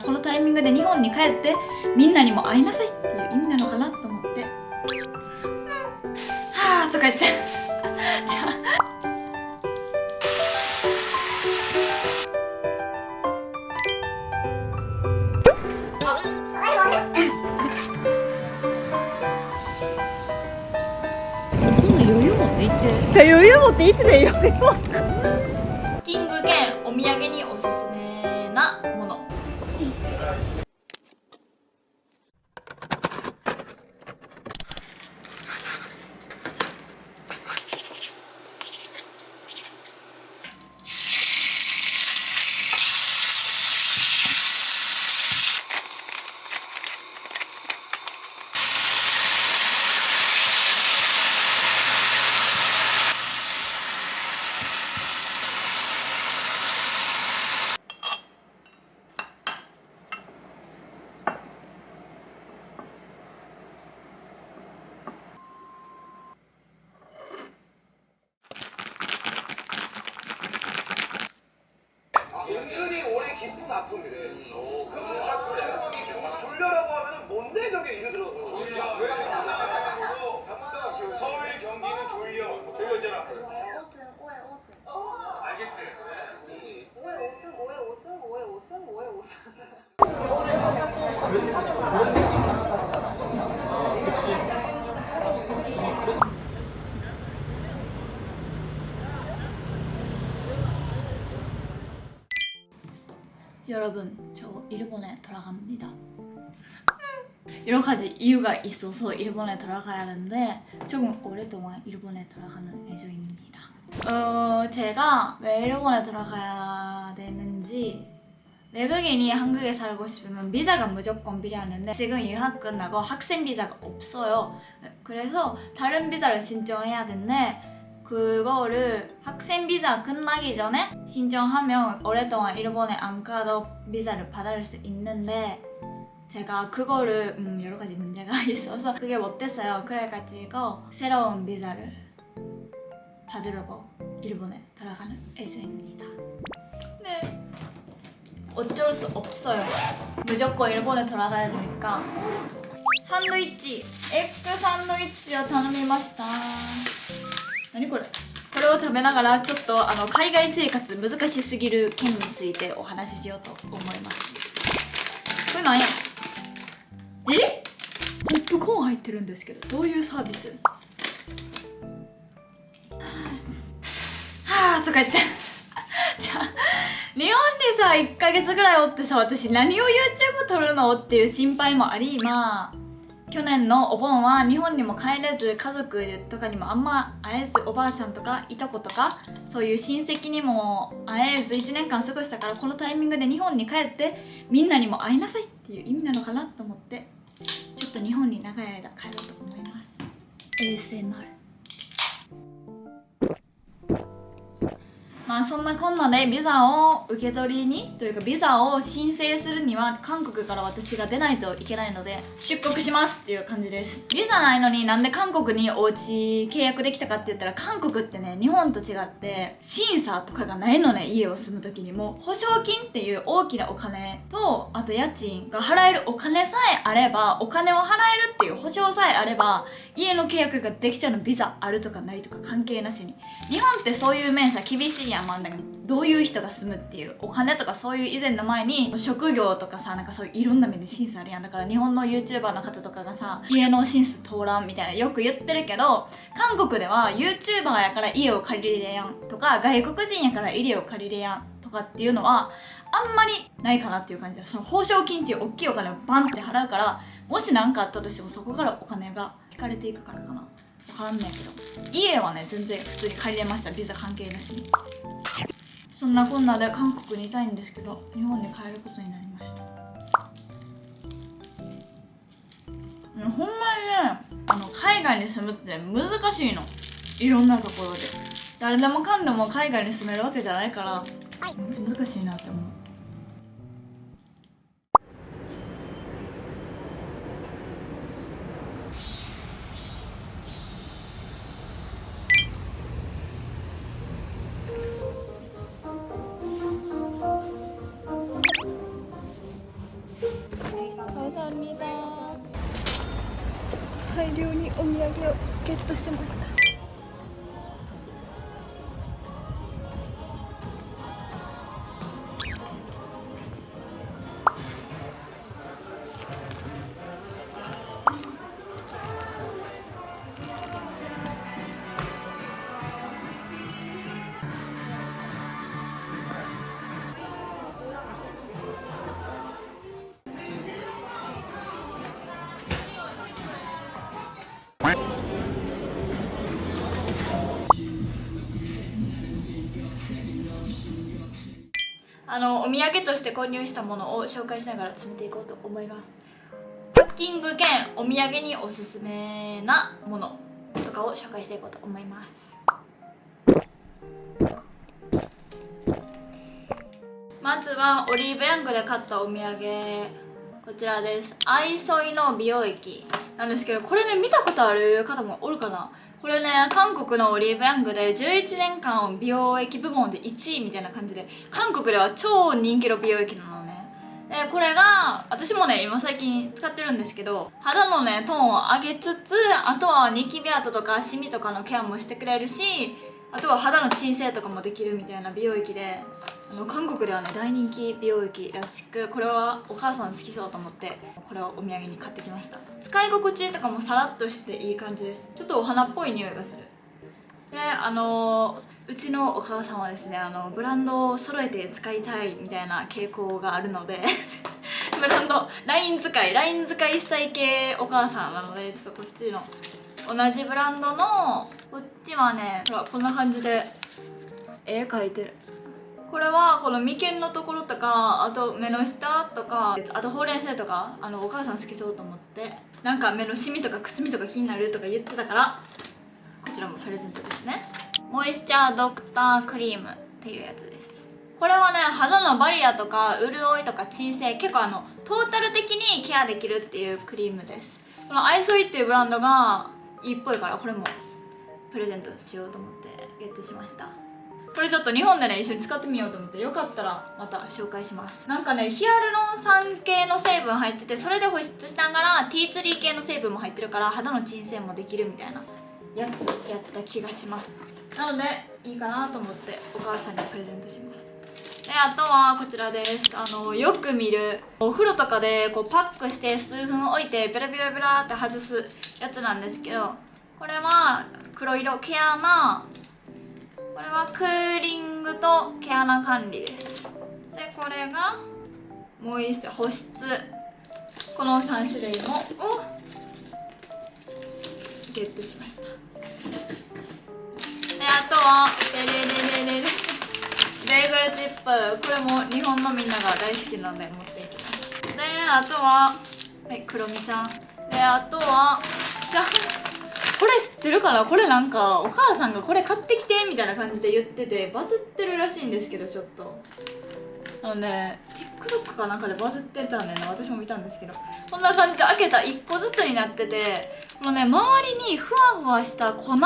このタイミングで日本に帰ってみんなにも会いなさいっていう意味なのかなと思って、はぁとか言ってじゃあそんな余裕持って行って。じゃあ余裕持って行ってて余裕持って。キング兼お土産におすすめなもの。은근히 오래 깊은 아픔이래. 그러면 딱 그래. 졸려라고 하면은 뭔데 저게 이래 들어서. 졸려. 왜 졸려? 잠깐만 서울 경기는 졸려. 졸려잖아. 오해 옷은. 알겠지? 오해 옷은. 여러분, 저 일본에 돌아갑니다. 여러 가지 이유가 있어서 일본에 돌아가야 하는데 조금 오랫동안 일본에 돌아가는 예정입니다. 제가 왜 일본에 돌아가야 되는지, 외국인이 한국에 살고 싶으면 비자가 무조건 필요하는데 지금 유학 끝나고 학생 비자가 없어요. 그래서 다른 비자를 신청해야 되는데 그거를 학생 비자 끝나기 전에 신청하면 오랫동안 일본에 안 가도 비자를 받을 수 있는데 제가 그거를 여러 가지 문제가 있어서 그게 못됐어요. 그래가지고 새로운 비자를 받으려고 일본에 돌아가는 예정입니다. 네. 어쩔 수 없어요. 무조건 일본에 돌아가야 되니까. 샌드위치, 에그 샌드위치를 頼みました。何これ？これを食べながらちょっと海外生活難しすぎる件についてお話ししようと思います。これなんや？え？ポップコーン入ってるんですけど、どういうサービス？はぁとか言ってじゃあ日本にさ1ヶ月ぐらいおってさ、私何を YouTube 撮るのっていう心配もあり、去年のお盆は日本にも帰れず家族とかにもあんま会えず、おばあちゃんとかいとことかそういう親戚にも会えず1年間過ごしたから、このタイミングで日本に帰ってみんなにも会いなさいっていう意味なのかなと思ってちょっと日本に長い間帰ろうと思います。 ASMR。そんなこんなでビザを受け取りにというかビザを申請するには韓国から私が出ないといけないので出国しますっていう感じです。ビザないのになんで韓国にお家契約できたかって言ったら、韓国ってね、日本と違って審査とかがないのね。家を住む時にも保証金っていう大きなお金と、あと家賃が払えるお金さえあれば、お金を払えるっていう保証さえあれば家の契約ができちゃうの。ビザあるとかないとか関係なしに。日本ってそういう面さ厳しいやん。どういう人が住むっていうお金とかそういう以前の前に職業とかさ、なんかそういういろんな面で審査あるやん。だから日本の YouTuber の方とかがさ、家の審査通らんみたいなよく言ってるけど、韓国では YouTuber やから家を借りれやんとか、外国人やから家を借りれやんとかっていうのはあんまりないかなっていう感じで、その報奨金っていう大きいお金をバンって払うから、もし何かあったとしてもそこからお金が引かれていくからかな、分からんねんけど、家はね全然普通に借りれました。ビザ関係なしに。そんなこんなで韓国にいたいんですけど、日本に帰ることになりました。ほんまにね、海外に住むって難しいの。いろんなところで誰でもかんでも海外に住めるわけじゃないから、めっちゃ難しいなって思う。 감사합니다. 大量にお土産をゲットしました。お土産として購入したものを紹介しながら詰めていこうと思います。パッキング兼お土産におすすめなものとかを紹介していこうと思います。まずはオリーブヤングで買ったお土産、こちらです。アイソイの美容液なんですけど、これね見たことある方もおるかな。これね、韓国のオリーブヤングで11年間美容液部門で1位みたいな感じで、韓国では超人気の美容液なのね。でこれが私もね今最近使ってるんですけど、肌のねトーンを上げつつ、あとはニキビ跡とかシミとかのケアもしてくれるし、あとは肌の鎮静とかもできるみたいな美容液で、韓国ではね大人気美容液らしく、これはお母さん好きそうと思ってこれをお土産に買ってきました。使い心地とかもさらっとしていい感じです。ちょっとお花っぽい匂いがする。でうちのお母さんはですねブランドを揃えて使いたいみたいな傾向があるのでブランドライン使いしたい系お母さんなので、ちょっとこっちの同じブランドのこっちはね、ほらこんな感じで絵描いてる。これはこの眉間のところとか、あと目の下とか、あとほうれん草とかお母さん好きそうと思って、なんか目のシミとかくすみとか気になるとか言ってたから、こちらもプレゼントですね。モイスチャードクタークリームっていうやつです。これはね肌のバリアとか潤いとか鎮静、結構トータル的にケアできるっていうクリームです。このアイソイっていうブランドがいいっぽいから、これもプレゼントしようと思ってゲットしました。これちょっと日本でね一緒に使ってみようと思って、よかったらまた紹介します。なんかねヒアルロン酸系の成分入ってて、それで保湿しながらティーツリー系の成分も入ってるから、肌の鎮静もできるみたいなやつやった気がします。なのでいいかなと思ってお母さんにプレゼントします。であとはこちらです。よく見るお風呂とかでこうパックして数分置いてベラベラベラって外すやつなんですけど、これは黒色毛穴、これはクーリングと毛穴管理です。でこれがモイスチャー保湿、この3種類もをゲットしました。であとはベーグルチップ、これも日本のみんなが大好きなので持っていきます。であとはクロミちゃんで、あとはじゃん、これ知ってるかな。これなんかお母さんがこれ買ってきてみたいな感じで言っててバズってるらしいんですけど、ちょっとTikTok かなんかでバズってたんだよね。私も見たんですけど、こんな感じで開けた1個ずつになってて、このね周りにふわふわした粉、ミ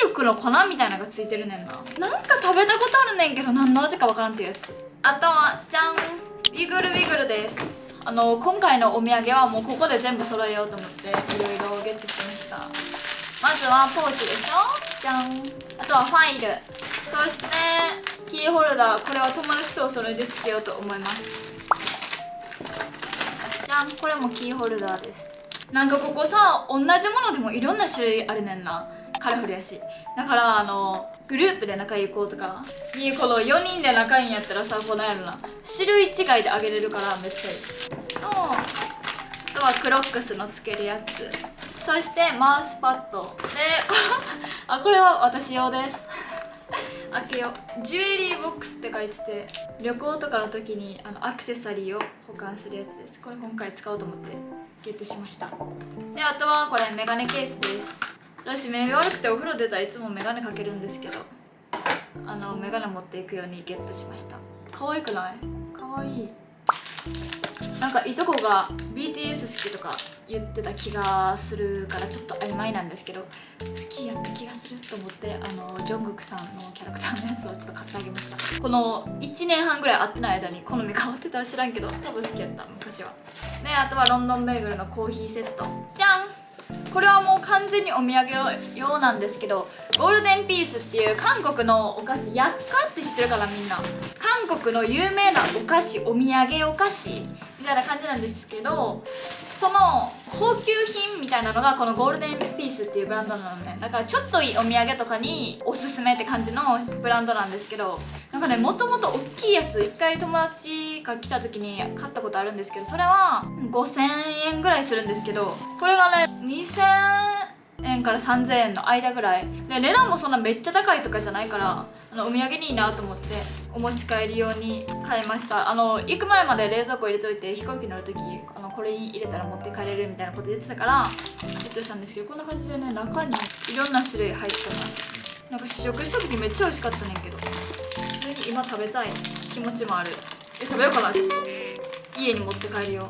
ルクの粉みたいなのがついてるねんな。なんか食べたことあるねんけど何の味かわからんっていうやつ。あとはじゃん、ウィグルウィグルです。今回のお土産はもうここで全部揃えようと思っていろいろゲットしました。まずはポーチでしょ、じゃん。あとはファイル、そしてキーホルダー、これは友達とお揃いでつけようと思います。じゃん、これもキーホルダーです。なんかここさ同じものでもいろんな種類あるねんな。カラフルやし、だからグループで仲いい子とかにこの4人で仲いいんやったらさ、このやるな種類違いであげれるからめっちゃいいと、あとはクロックスのつけるやつ、そしてマウスパッドでこれは私用です開けよう。ジュエリーボックスって書いてて、旅行とかの時にアクセサリーを保管するやつです。これ今回使おうと思ってゲットしました。であとはこれメガネケースです。私目悪くてお風呂出たらいつもメガネかけるんですけど、メガネ持っていくようにゲットしました。可愛くない？可愛い。なんかいとこが BTS 好きとか言ってた気がするからちょっと曖昧なんですけど、好きやった気がすると思ってジョングクさんのキャラクターのやつをちょっと買ってあげました。この1年半ぐらい会ってない間に好み変わってたら知らんけど多分好きやった昔は。であとはロンドンベーグルのコーヒーセットじゃん。これはもう完全にお土産用なんですけど、ゴールデンピースっていう韓国のお菓子、ヤッカって知ってるかなみんな。韓国の有名なお菓子、お土産お菓子みたいな感じなんですけど、その高級品みたいなのがこのゴールデンピースっていうブランドなのね。だからちょっといいお土産とかにおすすめって感じのブランドなんですけど、なんかね、もともと大きいやつ一回友達が来た時に買ったことあるんですけど、それは5000円ぐらいするんですけど、これがね2000円から3000円の間ぐらいで、値段もそんなめっちゃ高いとかじゃないから、お土産にいいなと思ってお持ち帰り用に買いました。行く前まで冷蔵庫入れといて、飛行機乗る時これに入れたら持って帰れるみたいなこと言ってたからヒットしたんですけど、こんな感じでね、中にいろんな種類入ってます。なんか試食した時めっちゃ美味しかったねんけど、普通に今食べたい気持ちもある。食べようかな、ちょっと家に持って帰るよ。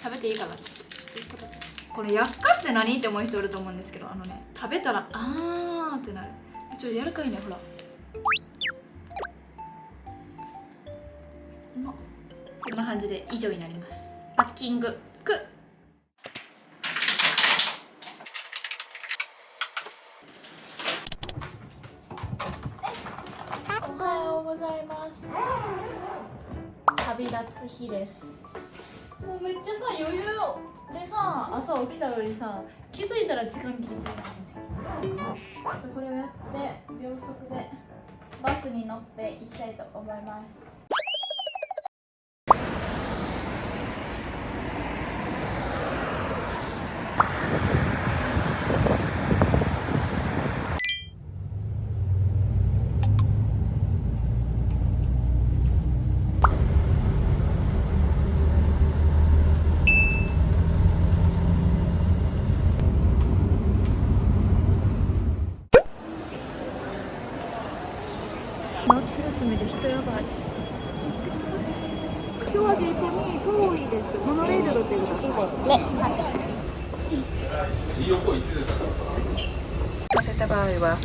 食べていいかな、ちょっと1個だけ。これヤッカって何って思う人いると思うんですけど、食べたらあーってなる。ちょっと柔らかいね、ほら。うまっ。こんな感じで以上になります。パッキングおはようございます。旅立つ日です。もうめっちゃさ余裕よ。でさ、朝起きたのにさ、気づいたら時間切れてるんですよ。ちょっとこれをやって秒速でバスに乗って行きたいと思います。夏休みで人やばい。行ってきます。今日は逆に遠いです。モノレール乗ってください。乗せた場合は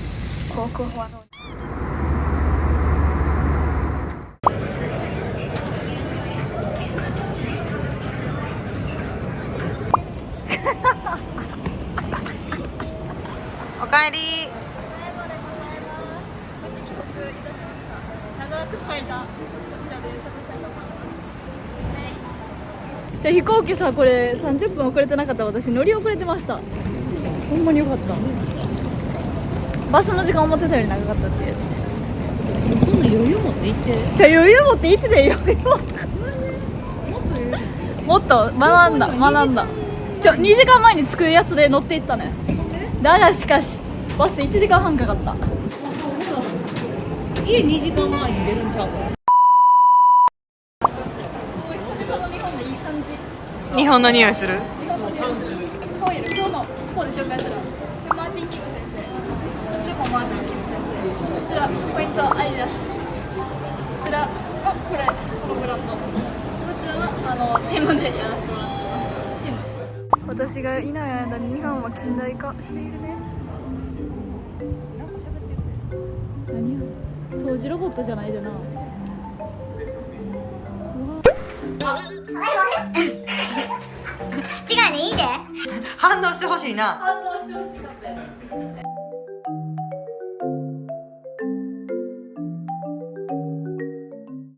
航空法のおかえり。じゃあ飛行機さ、これ30分遅れてなかった。私乗り遅れてました。ほんまによかった。バスの時間思ってたより長かったっていうやつで。そんな余裕持って行って。じゃあ余裕持って行ってたよ。余裕持ってもっと学んだ。2時間前に着くやつで乗っていったね。だがしかしバス1時間半かかった。家2時間前に出るんちゃうか。日本の匂いする。可愛い。今日の方で紹介するマーティン・キム先生。こちらもマーティン・キム先生。こちらポイントアディダス。こちらこのブランド。こちらはテムでやらせてもらってます。テム。私がいない間に日本は近代化しているね。何や掃除ロボットじゃないでな。反応してほしいな。反応してほしい。